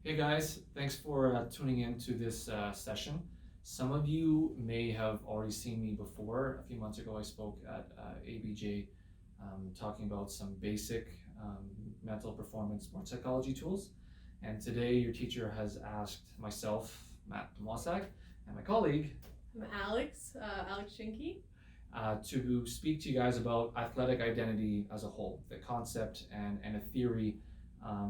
Hey guys, thanks for tuning in to this session. Some of you may have already seen me before. A few months ago, I spoke at ABJ talking about some basic mental performance sports psychology tools. And today, your teacher has asked myself, Matt Tomasak, and my colleague, I'm Alex Schinke. To speak to you guys about athletic identity as a whole, the concept and a theory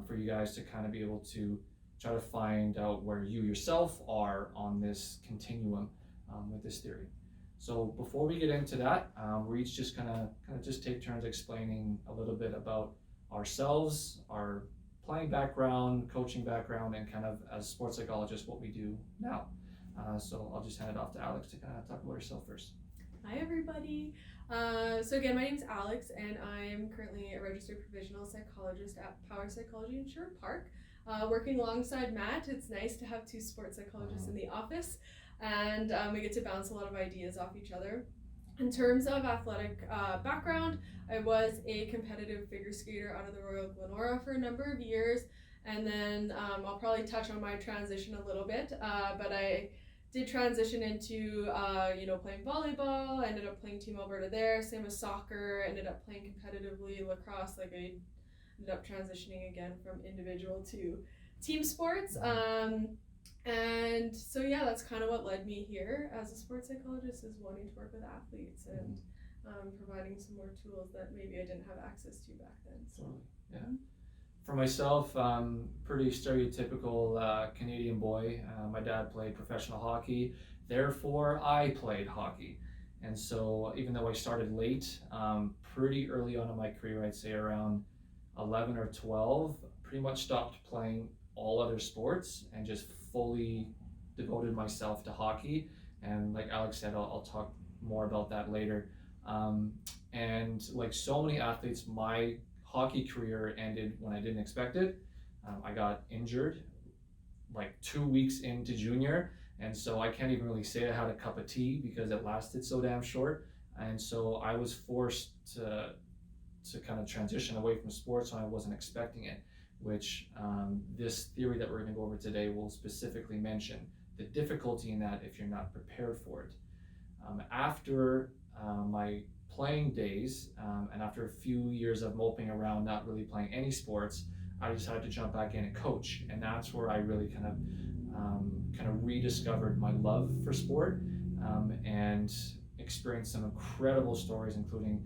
for you guys to kind of be able to try to find out where you yourself are on this continuum with this theory. So before we get into that, we're each just kind of just take turns explaining a little bit about ourselves, our playing background, coaching background, and kind of as sports psychologists what we do now. So I'll just hand it off to Alex to kind of talk about yourself first. Hi everybody. So again, my name is Alex and I'm currently a registered provisional psychologist at Power Psychology in Sherwood Park. Working alongside Matt, it's nice to have two sports psychologists in the office, and we get to bounce a lot of ideas off each other. In terms of athletic background, I was a competitive figure skater out of the Royal Glenora for a number of years, and then I'll probably touch on my transition a little bit, but I did transition into playing volleyball. I ended up playing Team Alberta there, same as soccer. Ended up playing competitively lacrosse. I ended up transitioning again from individual to team sports. And so yeah, that's kind of what led me here as a sports psychologist, is wanting to work with athletes and providing some more tools that maybe I didn't have access to back then. So yeah. For myself, pretty stereotypical Canadian boy. My dad played professional hockey, therefore I played hockey. And so even though I started late, pretty early on in my career, I'd say around 11 or 12, pretty much stopped playing all other sports and just fully devoted myself to hockey. And like Alex said, I'll talk more about that later. And like so many athletes, my hockey career ended when I didn't expect it. I got injured like 2 weeks into junior, and so I can't even really say I had a cup of tea because it lasted so damn short. And so I was forced to kind of transition away from sports when I wasn't expecting it, which this theory that we're going to go over today will specifically mention the difficulty in that if you're not prepared for it. After my playing days, and after a few years of moping around, not really playing any sports, I decided to jump back in and coach, and that's where I really kind of rediscovered my love for sport, and experienced some incredible stories, including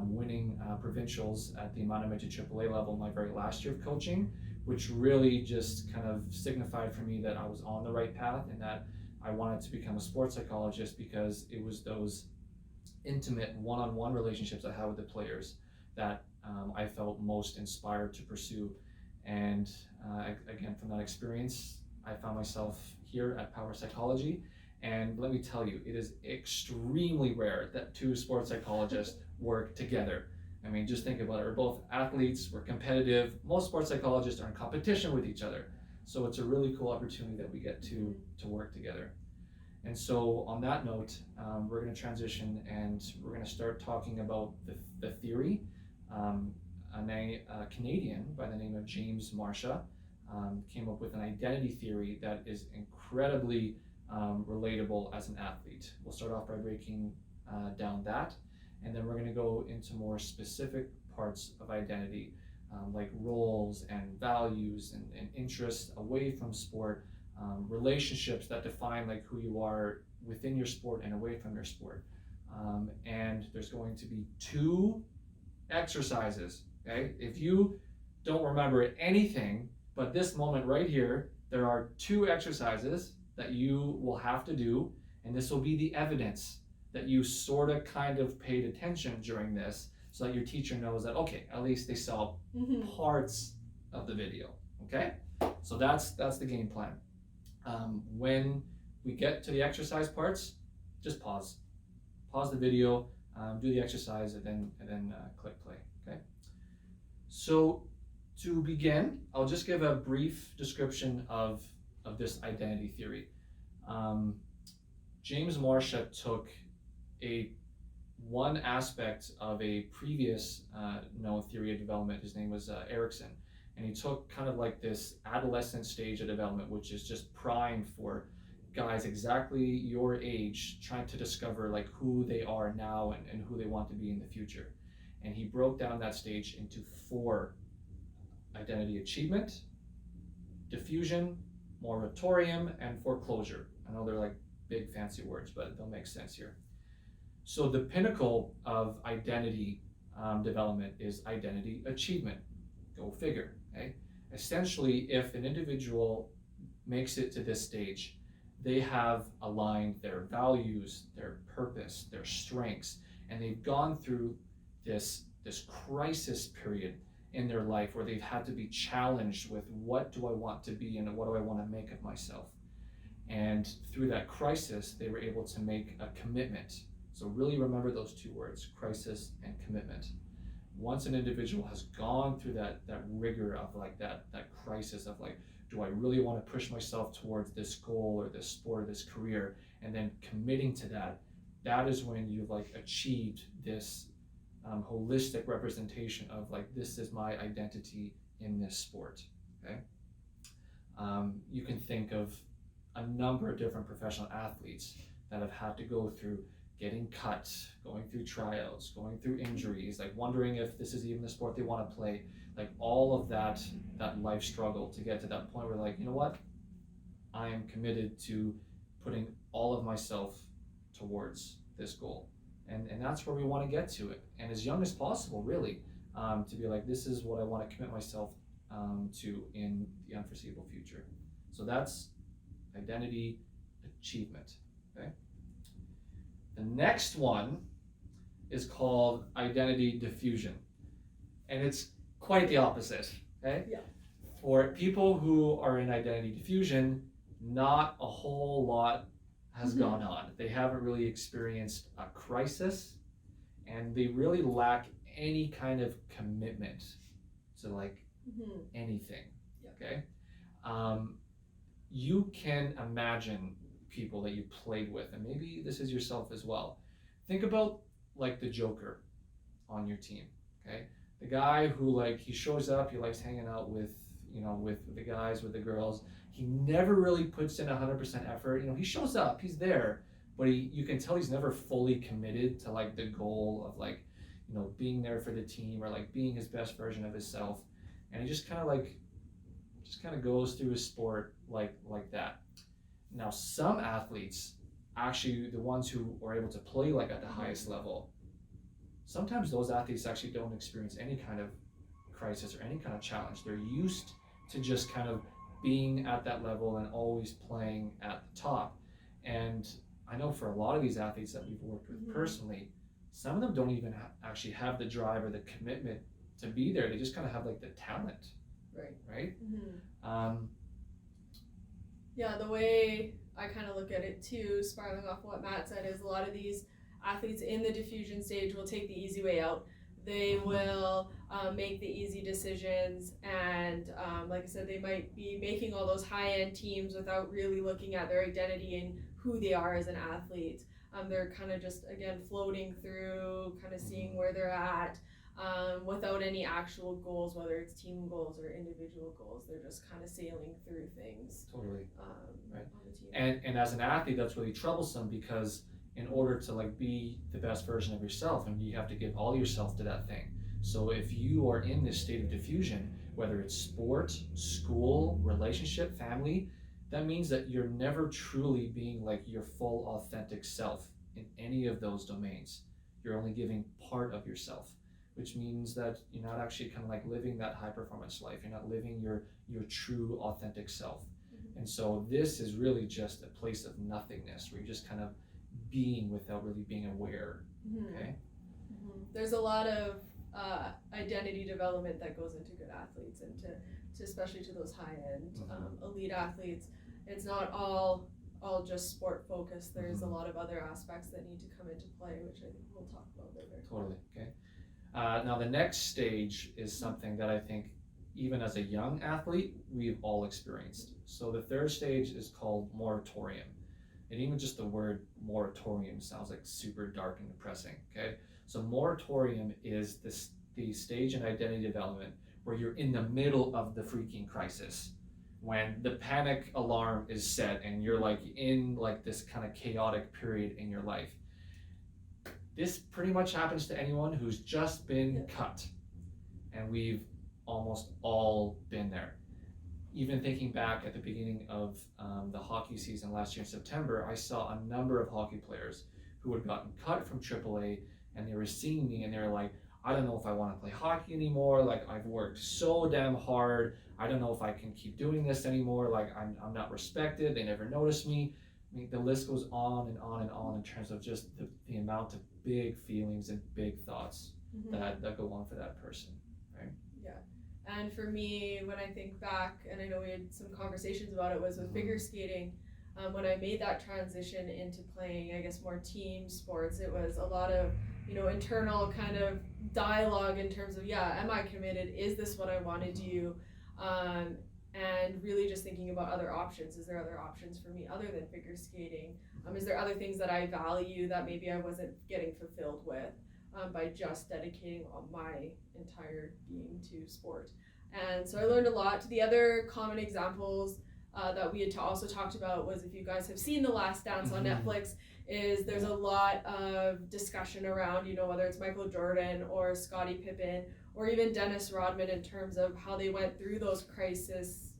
winning provincials at the Monomechi AAA level my very last year of coaching, which really just kind of signified for me that I was on the right path and that I wanted to become a sports psychologist, because it was those intimate one-on-one relationships I had with the players that I felt most inspired to pursue. And again, from that experience, I found myself here at Power Psychology. And let me tell you, it is extremely rare that two sports psychologists work together. I mean, just think about it. We're both athletes, we're competitive. Most sports psychologists are in competition with each other. So it's a really cool opportunity that we get to work together. And so on that note, we're going to transition and we're going to start talking about the theory. A Canadian by the name of James Marcia came up with an identity theory that is incredibly relatable as an athlete. We'll start off by breaking down that, and then we're going to go into more specific parts of identity, like roles and values and interests away from sport, relationships that define like who you are within your sport and away from your sport. And there's going to be 2 exercises, okay? If you don't remember anything but this moment right here, there are 2 exercises that you will have to do, and this will be the evidence that you sort of kind of paid attention during this, so that your teacher knows that, okay, at least they saw parts of the video, okay? So that's the game plan. When we get to the exercise parts, just pause the video, do the exercise, and then click play. Okay. So to begin, I'll just give a brief description of this identity theory. James Marcia took one aspect of a previous known theory of development. His name was Erikson, And he took kind of like this adolescent stage of development, which is just prime for guys exactly your age trying to discover like who they are now and who they want to be in the future. And he broke down that stage into 4: identity achievement, diffusion, moratorium, and foreclosure. I know they're like big fancy words, but they'll make sense here. So the pinnacle of identity development is identity achievement. Go figure. Okay? Essentially, if an individual makes it to this stage, they have aligned their values, their purpose, their strengths, and they've gone through this crisis period in their life where they've had to be challenged with what do I want to be and what do I want to make of myself. And through that crisis, they were able to make a commitment. So really remember those 2 words, crisis and commitment. Once an individual has gone through that rigor of like that crisis of like, do I really want to push myself towards this goal or this sport or this career, and then committing to that, that is when you've like achieved this holistic representation of like, this is my identity in this sport. Okay. You can think of a number of different professional athletes that have had to go through getting cut, going through tryouts, going through injuries, like wondering if this is even the sport they want to play, like all of that life struggle to get to that point where like, you know what, I am committed to putting all of myself towards this goal. And that's where we want to get to it. And as young as possible, really, to be like, this is what I want to commit myself to in the unforeseeable future. So that's identity achievement, okay? The next one is called identity diffusion. And it's quite the opposite, okay? Yeah. For people who are in identity diffusion, not a whole lot has gone on. They haven't really experienced a crisis, and they really lack any kind of commitment to like anything. Yep. Okay. You can imagine people that you played with, and maybe this is yourself as well. Think about like the Joker on your team. Okay, the guy who like he shows up, he likes hanging out with with the guys, with the girls. He never really puts in 100% effort. He shows up, he's there, but you can tell he's never fully committed to like the goal of like, being there for the team or like being his best version of himself. And he just kind of goes through his sport like that. Now, some athletes, actually the ones who are able to play like at the highest level, sometimes those athletes actually don't experience any kind of crisis or any kind of challenge. They're used to just kind of being at that level and always playing at the top. And I know for a lot of these athletes that we've worked with personally, some of them don't even actually have the drive or the commitment to be there. They just kind of have like the talent. Right? Yeah, the way I kind of look at it too, spiraling off what Matt said, is a lot of these athletes in the diffusion stage will take the easy way out. They will make the easy decisions, and like I said, they might be making all those high-end teams without really looking at their identity and who they are as an athlete. They're kind of just, again, floating through, kind of seeing where they're at, without any actual goals, whether it's team goals or individual goals. They're just kind of sailing through things. Totally. Right. On the team. And as an athlete, that's really troublesome, because in order to like be the best version of yourself, and you have to give all yourself to that thing. So if you are in this state of diffusion, whether it's sport, school, relationship, family, that means that you're never truly being like your full authentic self in any of those domains. You're only giving part of yourself, which means that you're not actually kind of like living that high performance life. You're not living your true authentic self. And so this is really just a place of nothingness, where you're just kind of being without really being aware. Okay. There's a lot of identity development that goes into good athletes, and to especially to those high-end elite athletes. It's not all just sport focused. There's a lot of other aspects that need to come into play, which I think we'll talk about later. Totally. Okay. Now the next stage is something that I think even as a young athlete we've all experienced. So the third stage is called moratorium. And even just the word moratorium sounds like super dark and depressing. Okay. So moratorium is the stage in identity development where you're in the middle of the freaking crisis, when the panic alarm is set and you're like in like this kind of chaotic period in your life. This pretty much happens to anyone who's just been cut, and we've almost all been there. Even thinking back at the beginning of the hockey season last year in September, I saw a number of hockey players who had gotten cut from AAA, and they were seeing me and they were like, I don't know if I want to play hockey anymore. Like, I've worked so damn hard. I don't know if I can keep doing this anymore. Like, I'm not respected. They never notice me. I mean, the list goes on and on and on in terms of just the amount of big feelings and big thoughts that go on for that person, right? Yeah. And for me, when I think back, and I know we had some conversations about it, was with figure skating. When I made that transition into playing, I guess, more team sports, it was a lot of, internal kind of dialogue in terms of, am I committed? Is this what I want to do? And really just thinking about other options. Is there other options for me other than figure skating? Is there other things that I value that maybe I wasn't getting fulfilled with by just dedicating all my entire being to sport? And so I learned a lot. The other common examples that we had also talked about was, if you guys have seen The Last Dance on Netflix, is there's a lot of discussion around, whether it's Michael Jordan or Scottie Pippen or even Dennis Rodman, in terms of how they went through those crises,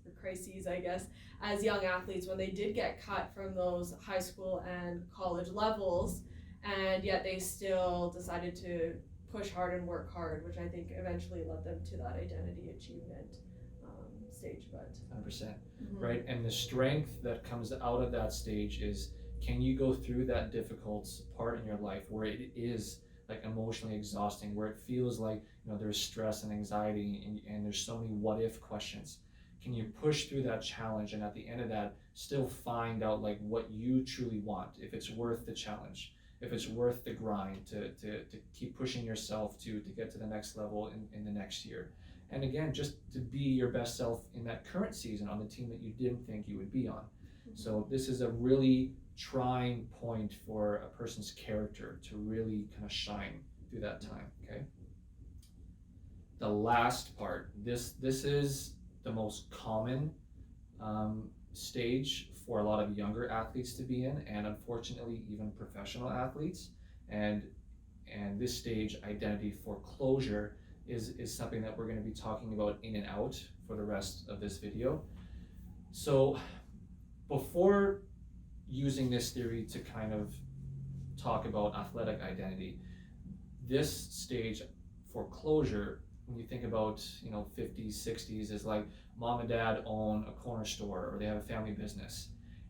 I guess, as young athletes when they did get cut from those high school and college levels, and yet they still decided to push hard and work hard, which I think eventually led them to that identity achievement stage. But 100%, right? And the strength that comes out of that stage is, can you go through that difficult part in your life where it is like emotionally exhausting, where it feels like there's stress and anxiety and there's so many what if questions? Can you push through that challenge, and at the end of that still find out like what you truly want, if it's worth the challenge, if it's worth the grind to keep pushing yourself to get to the next level in the next year? And again, just to be your best self in that current season on the team that you didn't think you would be on. So this is a really trying point for a person's character to really kind of shine through that time, okay? The last part, this is the most common stage for a lot of younger athletes to be in, and unfortunately even professional athletes. And this stage, identity foreclosure, is something that we're going to be talking about in and out for the rest of this video. So before using this theory to kind of talk about athletic identity, this stage foreclosure, when you think about 50s, 60s, is like mom and dad own a corner store or they have a family business,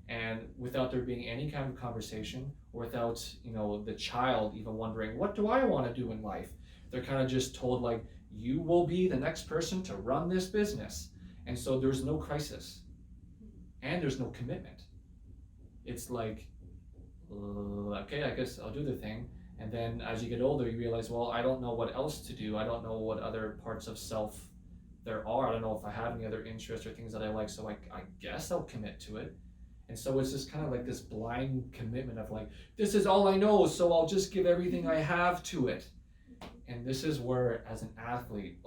and without there being any kind of conversation, or without the child even wondering, what do I want to do in life, they're kind of just told like, you will be the next person to run this business. And so there's no crisis and there's no commitment. It's like, okay, I guess I'll do the thing. And then as you get older, you realize, well, I don't know what else to do. I don't know what other parts of self there are. I don't know if I have any other interests or things that I like, so I guess I'll commit to it. And so it's just kind of like this blind commitment of like, this is all I know, so I'll just give everything I have to it. And this is where, as an athlete,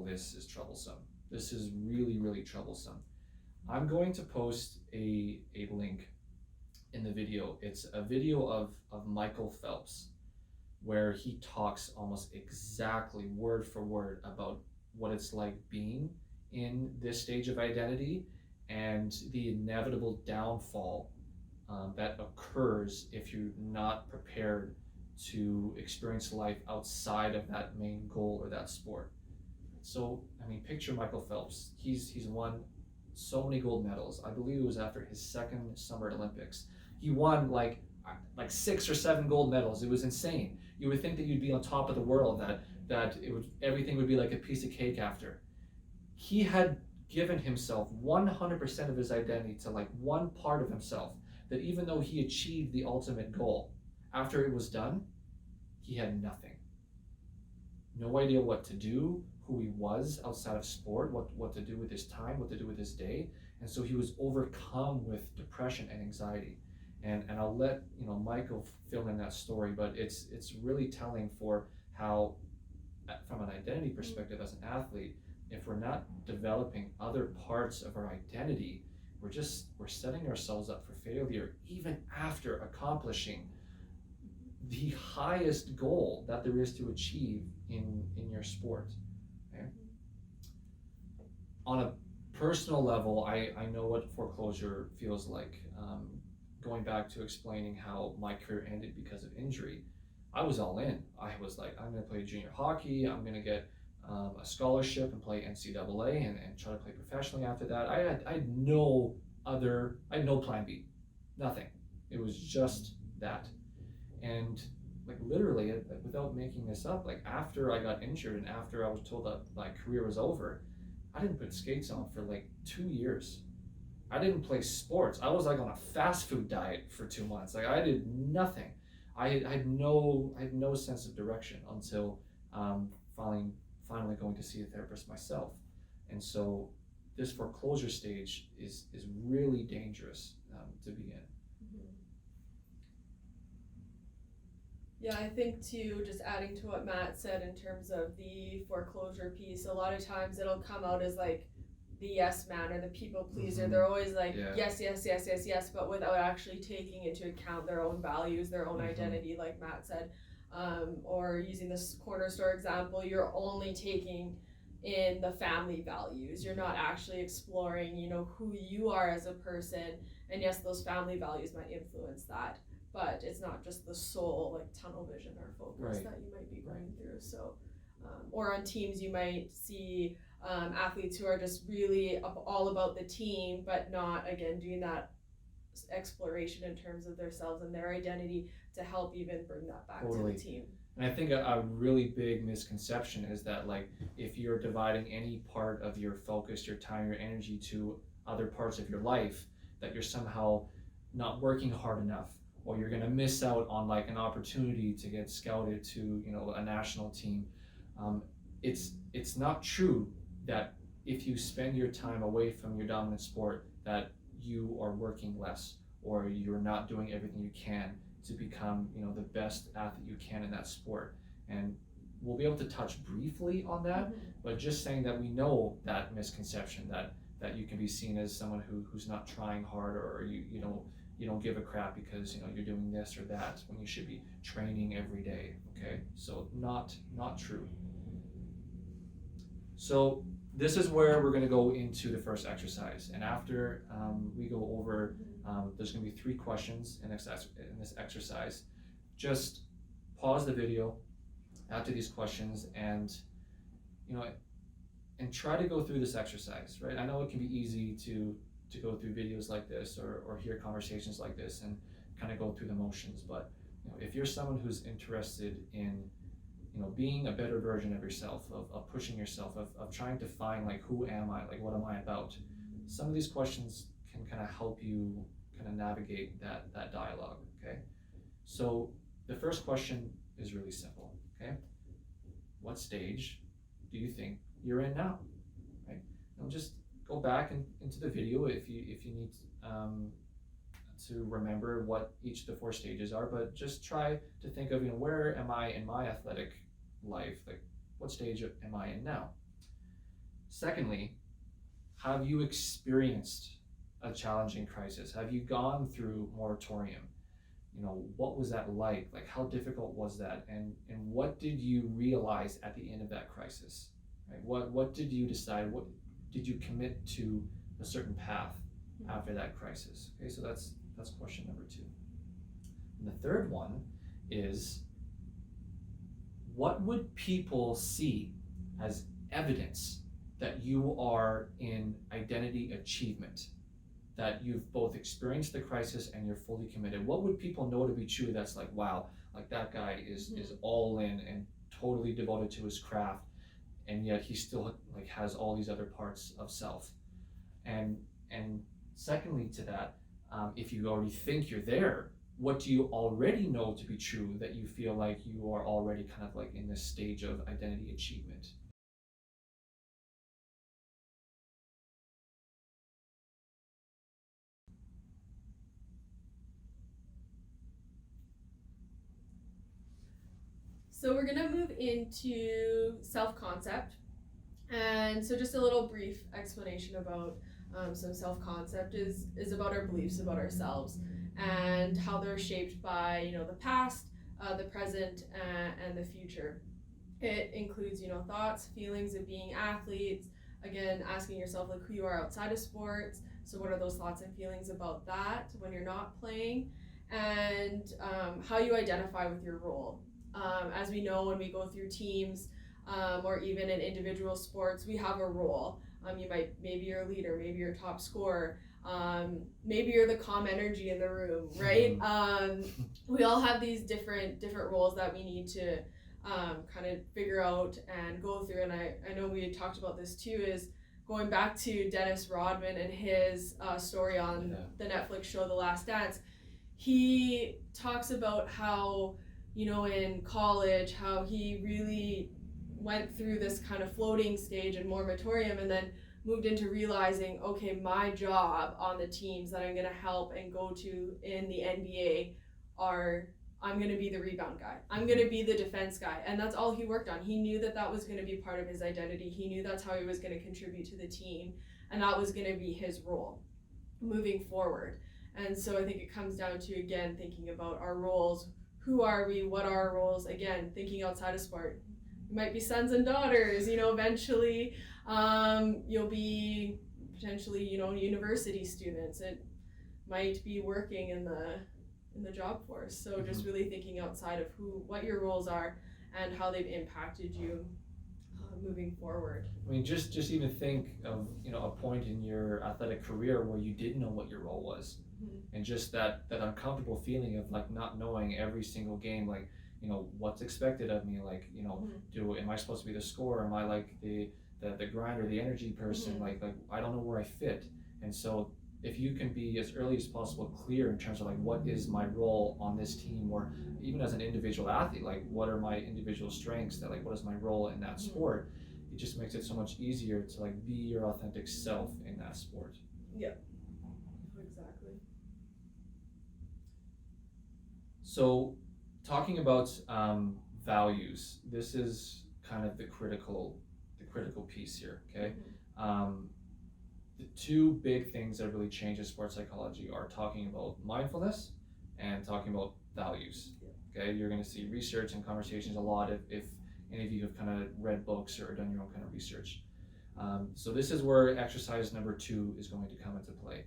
this is troublesome. This is really, really troublesome. I'm going to post a link in the video. It's a video of Michael Phelps, where he talks almost exactly word for word about what it's like being in this stage of identity and the inevitable downfall that occurs if you're not prepared to experience life outside of that main goal or that sport. So, I mean, picture Michael Phelps. He's won so many gold medals. I believe it was after his second Summer Olympics. He won like 6 or 7 gold medals. It was insane. You would think that you'd be on top of the world, that everything would be like a piece of cake after. He had given himself 100% of his identity to like one part of himself, that even though he achieved the ultimate goal, after it was done, he had nothing. No idea what to do, who he was outside of sport, what to do with his time, what to do with his day. And so he was overcome with depression and anxiety. And I'll let Michael fill in that story, but it's really telling for how, from an identity perspective as an athlete, if we're not developing other parts of our identity, we're setting ourselves up for failure even after accomplishing the highest goal that there is to achieve in your sport. Okay? On a personal level, I know what foreclosure feels like. Going back to explaining how my career ended because of injury, I was all in. I was like, I'm going to play junior hockey. I'm going to get a scholarship and play NCAA and try to play professionally after that. I had no plan B, nothing. It was just that. And like literally, without making this up, like after I got injured and after I was told that my career was over, I didn't put skates on for like 2 years. I didn't play sports. I was like on a fast food diet for 2 months. Like I did nothing. I had no sense of direction until finally going to see a therapist myself. And so this foreclosure stage is really dangerous to be in. Yeah, I think too, just adding to what Matt said in terms of the foreclosure piece, a lot of times it'll come out as like the yes man or the people pleaser. They're always like, yes, but without actually taking into account their own values, their own identity, like Matt said. Or using this corner store example, you're only taking in the family values. You're not actually exploring, who you are as a person. And yes, those family values might influence that, but it's not just the sole like tunnel vision or focus that you might be going through. So, or on teams, you might see athletes who are just really all about the team, but not, again, doing that exploration in terms of themselves and their identity to help even bring that back to the team. And I think a really big misconception is that like if you're dividing any part of your focus, your time, your energy to other parts of your life, that you're somehow not working hard enough, or you're going to miss out on like an opportunity to get scouted to a national team. It's not true that if you spend your time away from your dominant sport that you are working less or you're not doing everything you can to become the best athlete you can in that sport. And we'll be able to touch briefly on that, but just saying that we know that misconception that you can be seen as someone who's not trying hard, or you don't give a crap because you're doing this or that when you should be training every day. Okay, so not true. So this is where we're going to go into the first exercise, and after we go over, there's going to be 3 questions in this exercise. Just pause the video after these questions and try to go through this exercise, right? I know it can be easy to go through videos like this or hear conversations like this and kind of go through the motions, but if you're someone who's interested in being a better version of yourself, of pushing yourself, of trying to find like who am I, like what am I about, some of these questions can kind of help you kind of navigate that dialogue. Okay, so the first question is really simple. Okay, what stage do you think you're in now? Right, just go back into the video if you need to remember what each of the 4 stages are, but just try to think of where am I in my athletic life, like what stage am I in now? Secondly, have you experienced a challenging crisis? Have you gone through moratorium? What was that like? Like how difficult was that? And what did you realize at the end of that crisis? Right? What did you decide? What did you commit to a certain path after that crisis? Okay, so that's question number 2. And the third one is, what would people see as evidence that you are in identity achievement, that you've both experienced the crisis and you're fully committed? What would people know to be true that's like, wow, like that guy is all in and totally devoted to his craft, and yet he still like has all these other parts of self? And secondly to that, if you already think you're there, what do you already know to be true that you feel like you are already kind of like in this stage of identity achievement? So we're gonna move into self-concept, And so just a little brief explanation about some self-concept is about our beliefs about ourselves and how they're shaped by, you know, the past, the present, and the future. It includes, you know, thoughts, feelings of being athletes, again, asking yourself like who you are outside of sports. So what are those thoughts and feelings about that when you're not playing, and how you identify with your role. As we know, when we go through teams, or even in individual sports, we have a role. Maybe you're a leader, maybe you're a top scorer, maybe you're the calm energy in the room, right? We all have these different roles that we need to kind of figure out and go through. And I know we had talked about this too, is going back to Dennis Rodman and his story on the Netflix show The Last Dance. He talks about how, you know, in college, how he really went through this kind of floating stage in moratorium and then moved into realizing, okay, my job on the teams that I'm going to help and go to in the NBA are, I'm going to be the rebound guy. I'm going to be the defense guy. And that's all he worked on. He knew that that was going to be part of his identity. He knew that's how he was going to contribute to the team. And that was going to be his role moving forward. And so I think it comes down to, again, thinking about our roles. Who are we? What are our roles? Again, thinking outside of sport. You might be sons and daughters, you know, eventually you'll be potentially, you know, university students. It might be working in the job force. So just really thinking outside of what your roles are and how they've impacted you moving forward. I mean, just even think of, you know, a point in your athletic career where you didn't know what your role was, and just that uncomfortable feeling of like not knowing every single game, like, you know, what's expected of me, like, you know, am I supposed to be the scorer? Am I like the grinder, the energy person? Like I don't know where I fit. And so if you can be as early as possible clear in terms of like what is my role on this team, or even as an individual athlete, like what are my individual strengths, that like what is my role in that sport, it just makes it so much easier to like be your authentic self in that sport. Yep, exactly. So talking about values, this is kind of the critical piece here, okay? The two big things that really changes sports psychology are talking about mindfulness and talking about values. Okay, you're going to see research and conversations a lot if any of you have kind of read books or done your own kind of research. So this is where exercise number 2 is going to come into play.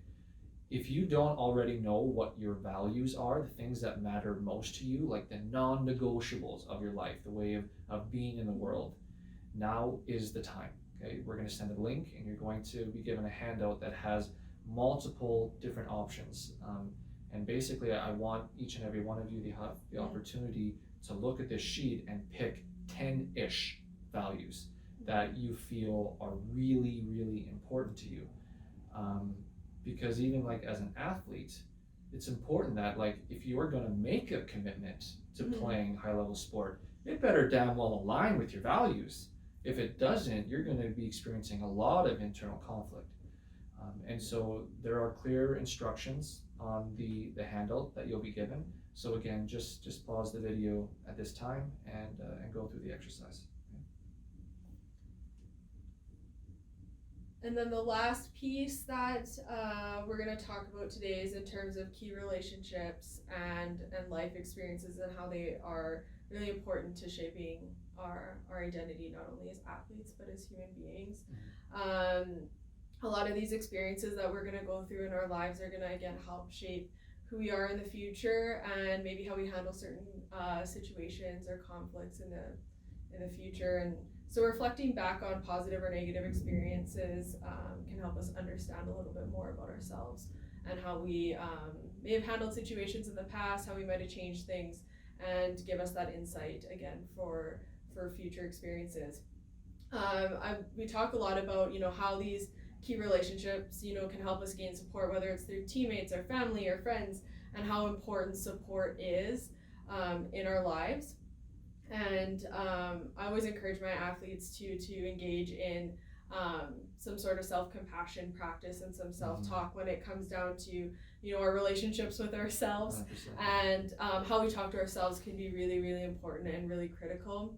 If you don't already know what your values are, the things that matter most to you, like the non-negotiables of your life, the way of being in the world, now is the time. Okay, we're going to send a link and you're going to be given a handout that has multiple different options. And basically I want each and every one of you to have the opportunity to look at this sheet and pick 10-ish values that you feel are really, really important to you. Because even like as an athlete, it's important that like if you're going to make a commitment to playing high level sport, it better damn well align with your values. If it doesn't, you're going to be experiencing a lot of internal conflict. And so there are clear instructions on the handout that you'll be given. So again, just pause the video at this time and go through the exercise. And then the last piece that we're going to talk about today is in terms of key relationships and life experiences and how they are really important to shaping our identity, not only as athletes but as human beings. A lot of these experiences that we're going to go through in our lives are going to again help shape who we are in the future and maybe how we handle certain situations or conflicts in the future. And so reflecting back on positive or negative experiences can help us understand a little bit more about ourselves and how we may have handled situations in the past, how we might have changed things, and give us that insight again for future experiences. We talk a lot about, you know, how these key relationships, you know, can help us gain support, whether it's through teammates or family or friends, and how important support is in our lives. And I always encourage my athletes to engage in some sort of self-compassion practice and some self-talk when it comes down to, you know, our relationships with ourselves. 100%. And how we talk to ourselves can be really, really important and really critical.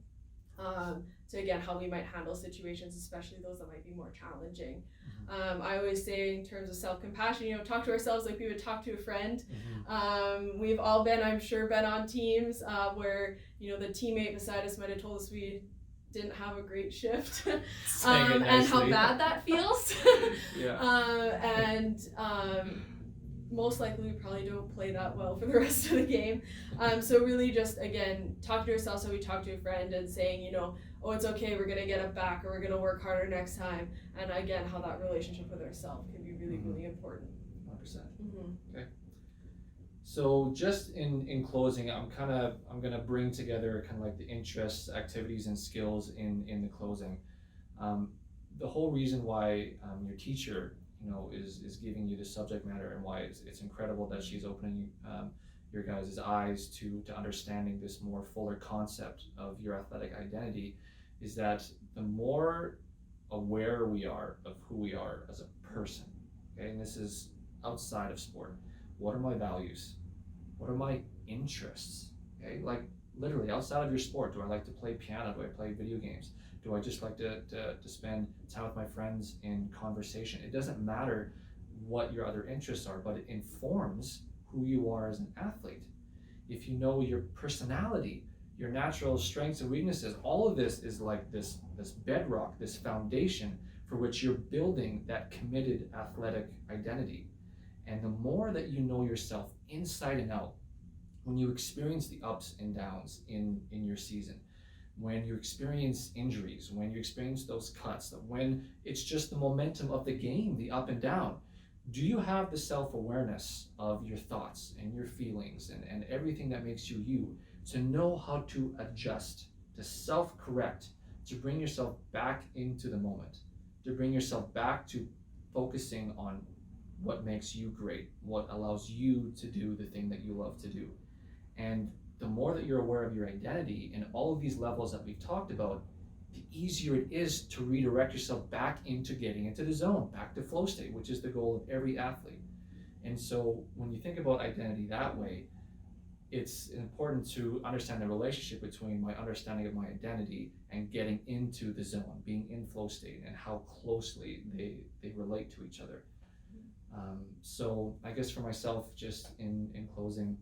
to again how we might handle situations, especially those that might be more challenging. I always say in terms of self-compassion, talk to ourselves like we would talk to a friend. We've all been, I'm sure, been on teams where the teammate beside us might have told us we didn't have a great shift and how bad that feels. And most likely we probably don't play that well for the rest of the game. So really just, again, talk to yourself so we talk to a friend and saying, oh, it's okay, we're going to get it back, or we're going to work harder next time. And again, how that relationship with ourselves can be really, really important. 100%. Okay. So just in closing, I'm going to bring together kind of like the interests, activities, and skills in the closing. The whole reason why your teacher is giving you the subject matter, and why it's incredible that she's opening your guys' eyes to understanding this more fuller concept of your athletic identity, is that the more aware we are of who we are as a person, okay, and this is outside of sport. What are my values? What are my interests? Okay, like literally outside of your sport, do I like to play piano? Do I play video games? Do I just like to spend time with my friends in conversation? It doesn't matter what your other interests are, but it informs who you are as an athlete. If you know your personality, your natural strengths and weaknesses, all of this is like this bedrock, this foundation for which you're building that committed athletic identity. And the more that you know yourself inside and out, when you experience the ups and downs in your season, when you experience injuries, when you experience those cuts, when it's just the momentum of the game, the up and down, do you have the self-awareness of your thoughts and your feelings and everything that makes you you, to know how to adjust, to self-correct, to bring yourself back into the moment, to bring yourself back to focusing on what makes you great, what allows you to do the thing that you love to do. And the more that you're aware of your identity in all of these levels that we've talked about, the easier it is to redirect yourself back into getting into the zone, back to flow state, which is the goal of every athlete. And so when you think about identity that way, it's important to understand the relationship between my understanding of my identity and getting into the zone, being in flow state, and how closely they relate to each other. So I guess for myself, just in closing,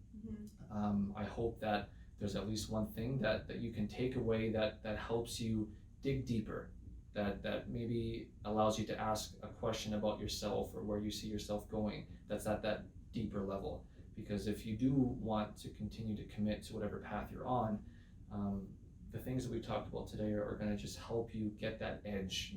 I hope that there's at least one thing that you can take away that helps you dig deeper, that maybe allows you to ask a question about yourself or where you see yourself going, that's at that deeper level. Because if you do want to continue to commit to whatever path you're on, the things that we talked about today are going to just help you get that edge.